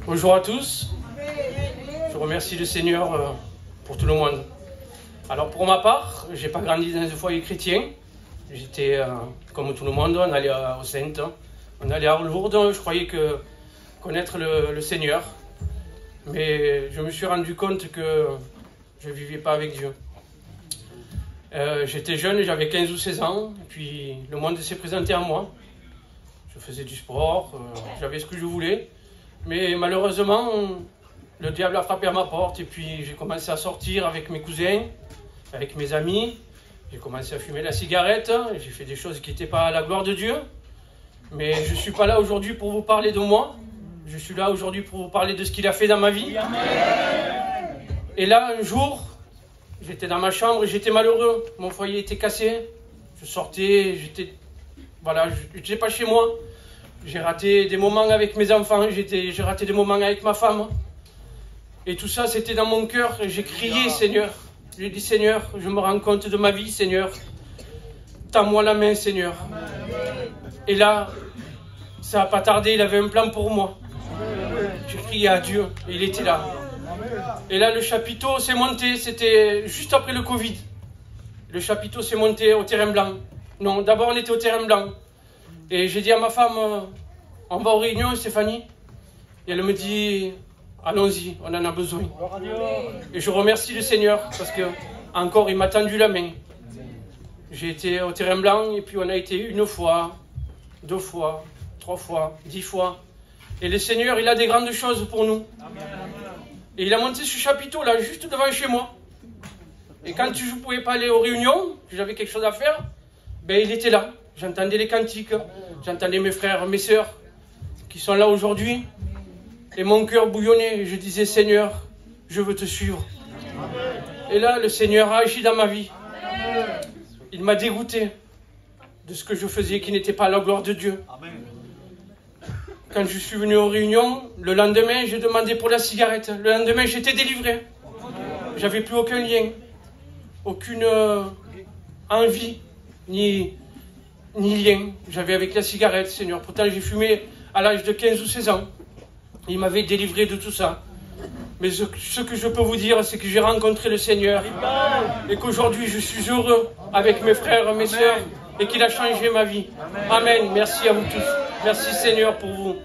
Bonjour à tous. Je remercie le Seigneur pour tout le monde. Alors pour ma part, j'ai pas grandi dans un foyer chrétien. J'étais comme tout le monde, on allait aux Saintes, on allait à Lourdes. Je croyais connaître le Seigneur. Mais je me suis rendu compte que je ne vivais pas avec Dieu. J'étais jeune, j'avais 15 ou 16 ans, et puis le monde s'est présenté à moi. Je faisais du sport, j'avais ce que je voulais. Mais malheureusement, le diable a frappé à ma porte, et puis j'ai commencé à sortir avec mes cousins, avec mes amis. J'ai commencé à fumer la cigarette, j'ai fait des choses qui n'étaient pas à la gloire de Dieu. Mais je ne suis pas là aujourd'hui pour vous parler de moi. Je suis là aujourd'hui pour vous parler de ce qu'il a fait dans ma vie. Et là, un jour, j'étais dans ma chambre et j'étais malheureux. Mon foyer était cassé. Je sortais, j'étais pas chez moi. J'ai raté des moments avec mes enfants, j'ai raté des moments avec ma femme. Et tout ça, c'était dans mon cœur. J'ai crié, Seigneur. J'ai dit, Seigneur, je me rends compte de ma vie, Seigneur. Tends-moi la main, Seigneur. Et là, ça n'a pas tardé, il avait un plan pour moi. J'ai crié à Dieu, et il était là. Et là, le chapiteau s'est monté, c'était juste après le Covid. Le chapiteau s'est monté au terrain blanc. Non, d'abord on était au terrain blanc. Et j'ai dit à ma femme, on va aux réunions, Stéphanie. Et elle me dit, allons-y, on en a besoin. Et je remercie le Seigneur, parce que encore il m'a tendu la main. J'ai été au terrain blanc, et puis on a été 1 fois, 2 fois, 3 fois, 10 fois. Et le Seigneur, il a des grandes choses pour nous. Et il a monté ce chapiteau là, juste devant chez moi. Et quand je ne pouvais pas aller aux réunions, que j'avais quelque chose à faire, ben il était là. J'entendais les cantiques, j'entendais mes frères, mes sœurs, qui sont là aujourd'hui. Et mon cœur bouillonnait. Et je disais, Seigneur, je veux te suivre. Et là, le Seigneur a agi dans ma vie. Il m'a dégoûté de ce que je faisais qui n'était pas à la gloire de Dieu. Quand je suis venu aux réunions, le lendemain, j'ai demandé pour la cigarette. Le lendemain, j'étais délivré. J'avais plus aucun lien, aucune envie, ni lien. J'avais avec la cigarette, Seigneur. Pourtant, j'ai fumé à l'âge de 15 ou 16 ans. Il m'avait délivré de tout ça. Mais ce que je peux vous dire, c'est que j'ai rencontré le Seigneur. Et qu'aujourd'hui, je suis heureux avec mes frères, mes sœurs. Et qu'il a changé ma vie. Amen. Merci à vous tous. Merci Seigneur pour vous.